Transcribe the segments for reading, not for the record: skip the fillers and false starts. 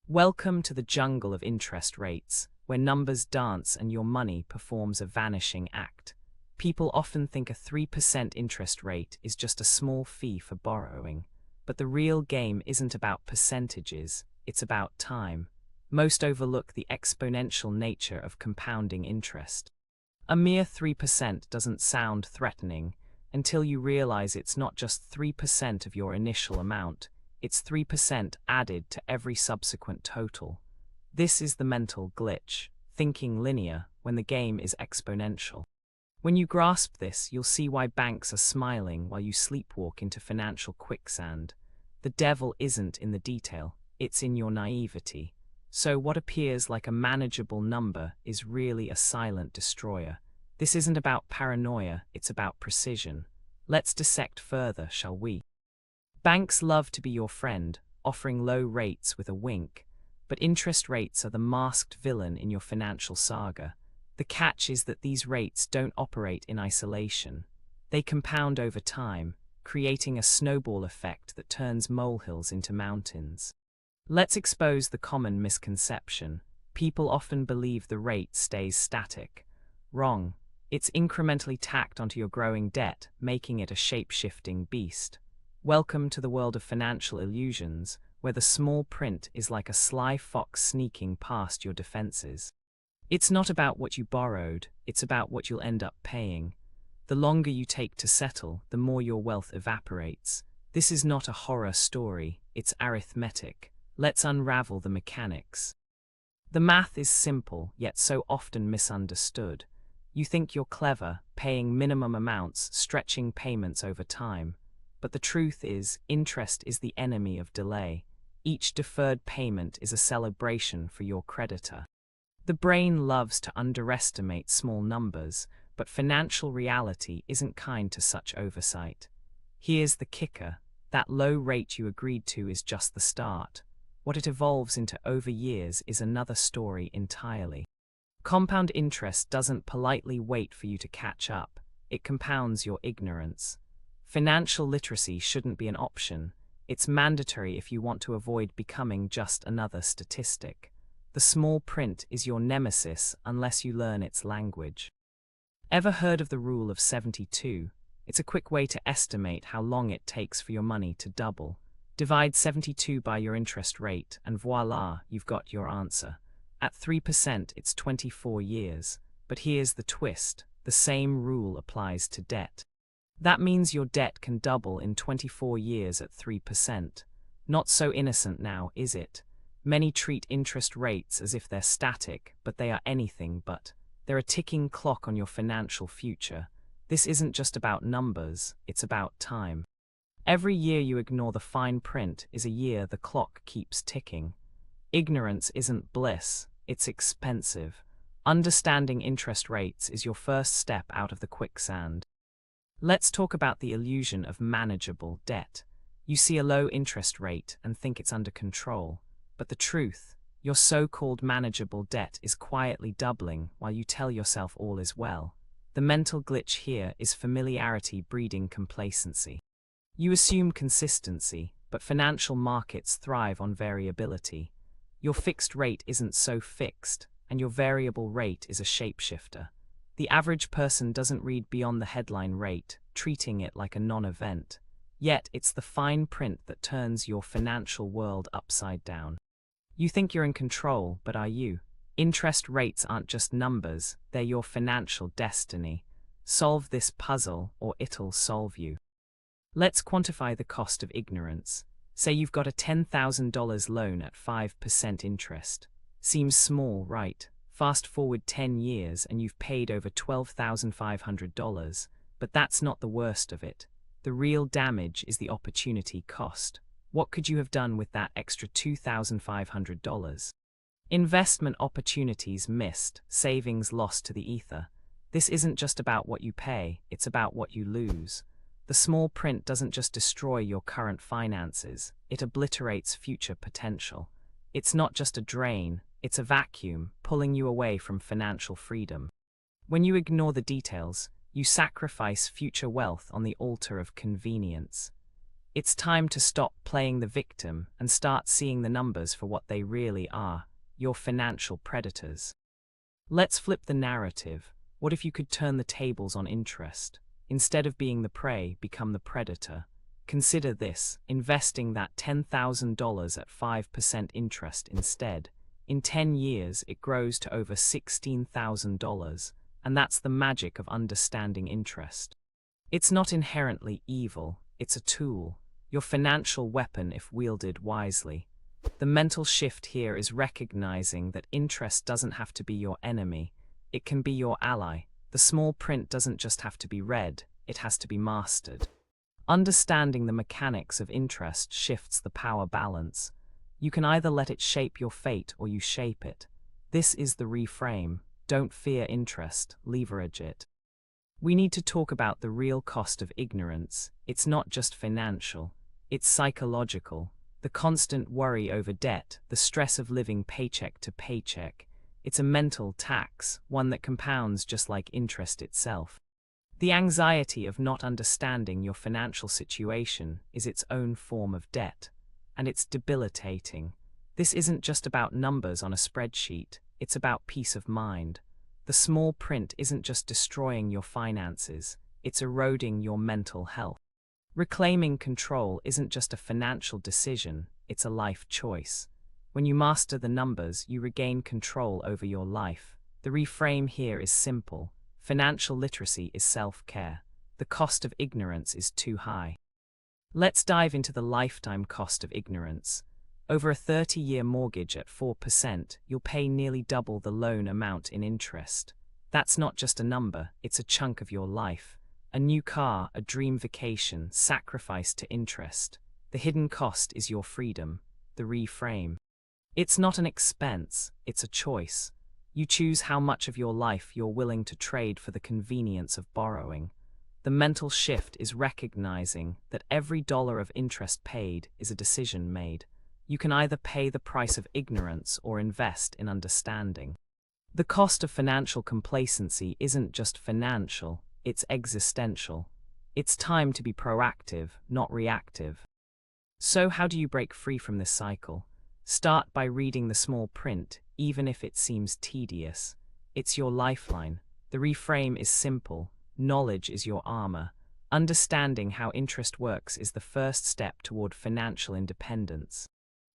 Welcome to the jungle of interest rates, where numbers dance and your money performs a vanishing act. People often think a 3% interest rate is just a small fee for borrowing, but the real game isn't about percentages, it's about time. Most overlook the exponential nature of compounding interest. A mere 3% doesn't sound threatening until you realize it's not just 3% of your initial amount. It's 3% added to every subsequent total. This is the mental glitch, thinking linear when the game is exponential. When you grasp this, you'll see why banks are smiling while you sleepwalk into financial quicksand. The devil isn't in the detail, it's in your naivety. So what appears like a manageable number is really a silent destroyer. This isn't about paranoia, it's about precision. Let's dissect further, shall we? Banks love to be your friend, offering low rates with a wink, but interest rates are the masked villain in your financial saga. The catch is that these rates don't operate in isolation. They compound over time, creating a snowball effect that turns molehills into mountains. Let's expose the common misconception. People often believe the rate stays static. Wrong. It's incrementally tacked onto your growing debt, making it a shape-shifting beast. Welcome to the world of financial illusions, where the small print is like a sly fox sneaking past your defenses. It's not about what you borrowed, it's about what you'll end up paying. The longer you take to settle, the more your wealth evaporates. This is not a horror story, it's arithmetic. Let's unravel the mechanics. The math is simple, yet so often misunderstood. You think you're clever, paying minimum amounts, stretching payments over time. But the truth is, interest is the enemy of delay. Each deferred payment is a celebration for your creditor. The brain loves to underestimate small numbers, but financial reality isn't kind to such oversight. Here's the kicker. That low rate you agreed to is just the start. What it evolves into over years is another story entirely. Compound interest doesn't politely wait for you to catch up. It compounds your ignorance. Financial literacy shouldn't be an option. It's mandatory if you want to avoid becoming just another statistic. The small print is your nemesis unless you learn its language. Ever heard of the rule of 72? It's a quick way to estimate how long it takes for your money to double. Divide 72 by your interest rate and voila, you've got your answer. At 3%, it's 24 years. But here's the twist. The same rule applies to debt. That means your debt can double in 24 years at 3%. Not so innocent now, is it? Many treat interest rates as if they're static, but they are anything but. They're a ticking clock on your financial future. This isn't just about numbers, it's about time. Every year you ignore the fine print is a year the clock keeps ticking. Ignorance isn't bliss, it's expensive. Understanding interest rates is your first step out of the quicksand. Let's talk about the illusion of manageable debt. You see a low interest rate and think it's under control. But the truth, your so-called manageable debt is quietly doubling while you tell yourself all is well. The mental glitch here is familiarity breeding complacency. You assume consistency, but financial markets thrive on variability. Your fixed rate isn't so fixed, and your variable rate is a shapeshifter. The average person doesn't read beyond the headline rate, treating it like a non-event. Yet it's the fine print that turns your financial world upside down. You think you're in control, but are you? Interest rates aren't just numbers, they're your financial destiny. Solve this puzzle, or it'll solve you. Let's quantify the cost of ignorance. Say you've got a $10,000 loan at 5% interest. Seems small, right? Fast forward 10 years and you've paid over $12,500, but that's not the worst of it. The real damage is the opportunity cost. What could you have done with that extra $2,500? Investment opportunities missed, savings lost to the ether. This isn't just about what you pay, it's about what you lose. The small print doesn't just destroy your current finances, it obliterates future potential. It's not just a drain, it's a vacuum, pulling you away from financial freedom. When you ignore the details, you sacrifice future wealth on the altar of convenience. It's time to stop playing the victim and start seeing the numbers for what they really are, your financial predators. Let's flip the narrative. What if you could turn the tables on interest? Instead of being the prey, become the predator. Consider this, investing that $10,000 at 5% interest instead. In 10 years, it grows to over $16,000, and that's the magic of understanding interest. It's not inherently evil, it's a tool, your financial weapon if wielded wisely. The mental shift here is recognizing that interest doesn't have to be your enemy, it can be your ally. The small print doesn't just have to be read, it has to be mastered. Understanding the mechanics of interest shifts the power balance. You can either let it shape your fate or you shape it. This is the reframe. Don't fear interest, leverage it. We need to talk about the real cost of ignorance. It's not just financial, it's psychological. The constant worry over debt, the stress of living paycheck to paycheck. It's a mental tax, one that compounds just like interest itself. The anxiety of not understanding your financial situation is its own form of debt, and it's debilitating. This isn't just about numbers on a spreadsheet, it's about peace of mind. The small print isn't just destroying your finances, it's eroding your mental health. Reclaiming control isn't just a financial decision, it's a life choice. When you master the numbers, you regain control over your life. The reframe here is simple. Financial literacy is self-care. The cost of ignorance is too high. Let's dive into the lifetime cost of ignorance. Over a 30-year mortgage at 4%, you'll pay nearly double the loan amount in interest. That's not just a number, it's a chunk of your life. A new car, a dream vacation, sacrificed to interest. The hidden cost is your freedom, the reframe. It's not an expense, it's a choice. You choose how much of your life you're willing to trade for the convenience of borrowing. The mental shift is recognizing that every dollar of interest paid is a decision made. You can either pay the price of ignorance or invest in understanding. The cost of financial complacency isn't just financial, it's existential. It's time to be proactive, not reactive. So how do you break free from this cycle? Start by reading the small print, even if it seems tedious. It's your lifeline. The reframe is simple. Knowledge is your armor. Understanding how interest works is the first step toward financial independence.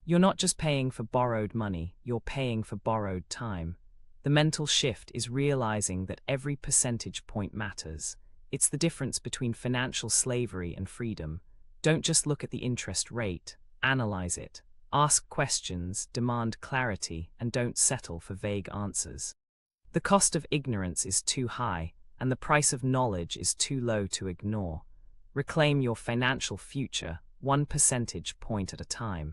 You're not just paying for borrowed money, you're paying for borrowed time. The mental shift is realizing that every percentage point matters. It's the difference between financial slavery and freedom. Don't just look at the interest rate, analyze it. Ask questions, demand clarity, and don't settle for vague answers. The cost of ignorance is too high, and the price of knowledge is too low to ignore. Reclaim your financial future, 1 percentage point at a time.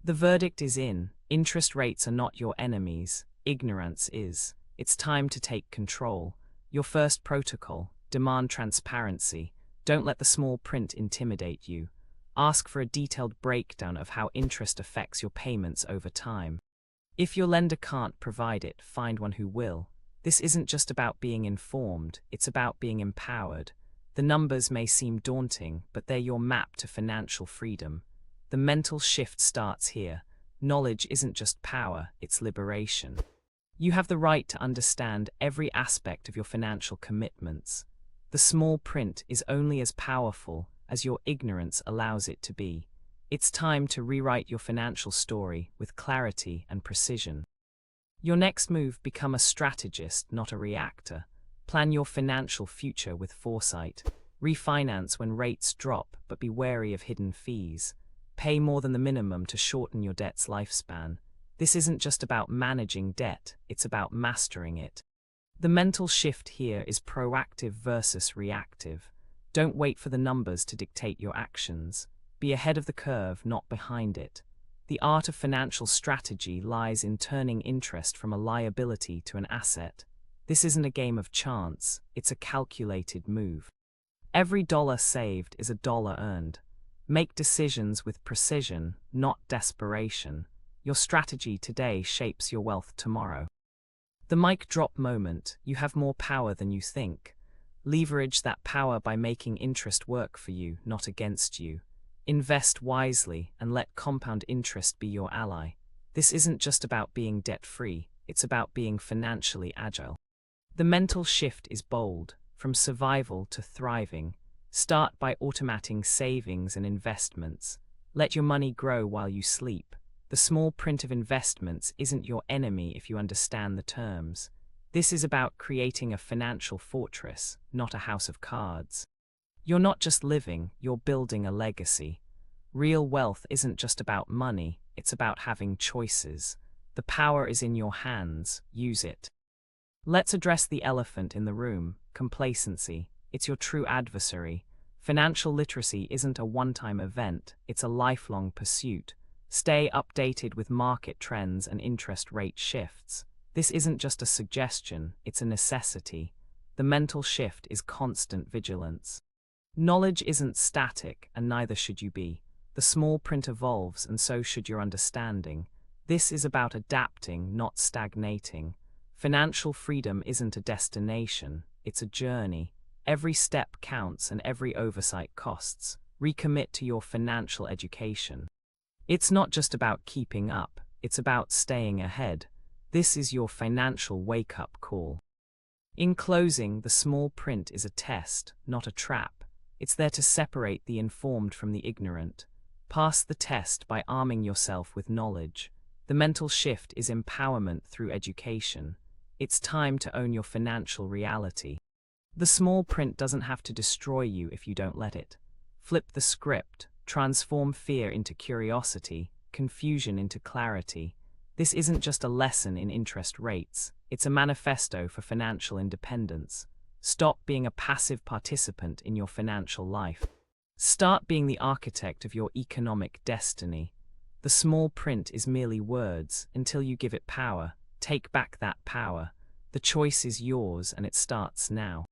The verdict is in. Interest rates are not your enemies. Ignorance is. It's time to take control. Your first protocol: demand transparency. Don't let the small print intimidate you. Ask for a detailed breakdown of how interest affects your payments over time. If your lender can't provide it, find one who will. This isn't just about being informed, it's about being empowered. The numbers may seem daunting, but they're your map to financial freedom. The mental shift starts here. Knowledge isn't just power, it's liberation. You have the right to understand every aspect of your financial commitments. The small print is only as powerful as your ignorance allows it to be. It's time to rewrite your financial story with clarity and precision. Your next move: become a strategist, not a reactor. Plan your financial future with foresight. Refinance when rates drop, but be wary of hidden fees. Pay more than the minimum to shorten your debt's lifespan. This isn't just about managing debt, it's about mastering it. The mental shift here is proactive versus reactive. Don't wait for the numbers to dictate your actions. Be ahead of the curve, not behind it. The art of financial strategy lies in turning interest from a liability to an asset. This isn't a game of chance, it's a calculated move. Every dollar saved is a dollar earned. Make decisions with precision, not desperation. Your strategy today shapes your wealth tomorrow. The mic drop moment: you have more power than you think. Leverage that power by making interest work for you, not against you. Invest wisely and let compound interest be your ally. This isn't just about being debt-free, it's about being financially agile. The mental shift is bold, from survival to thriving. Start by automating savings and investments. Let your money grow while you sleep. The small print of investments isn't your enemy if you understand the terms. This is about creating a financial fortress, not a house of cards. You're not just living, you're building a legacy. Real wealth isn't just about money, it's about having choices. The power is in your hands, use it. Let's address the elephant in the room, complacency. It's your true adversary. Financial literacy isn't a one-time event, it's a lifelong pursuit. Stay updated with market trends and interest rate shifts. This isn't just a suggestion, it's a necessity. The mental shift is constant vigilance. Knowledge isn't static, and neither should you be. The small print evolves, and so should your understanding. This is about adapting, not stagnating. Financial freedom isn't a destination, it's a journey. Every step counts and every oversight costs. Recommit to your financial education. It's not just about keeping up, it's about staying ahead. This is your financial wake-up call. In closing, the small print is a test, not a trap. It's there to separate the informed from the ignorant. Pass the test by arming yourself with knowledge. The mental shift is empowerment through education. It's time to own your financial reality. The small print doesn't have to destroy you if you don't let it. Flip the script, transform fear into curiosity, confusion into clarity. This isn't just a lesson in interest rates, it's a manifesto for financial independence. Stop being a passive participant in your financial life. Start being the architect of your economic destiny. The small print is merely words until you give it power. Take back that power. The choice is yours and it starts now.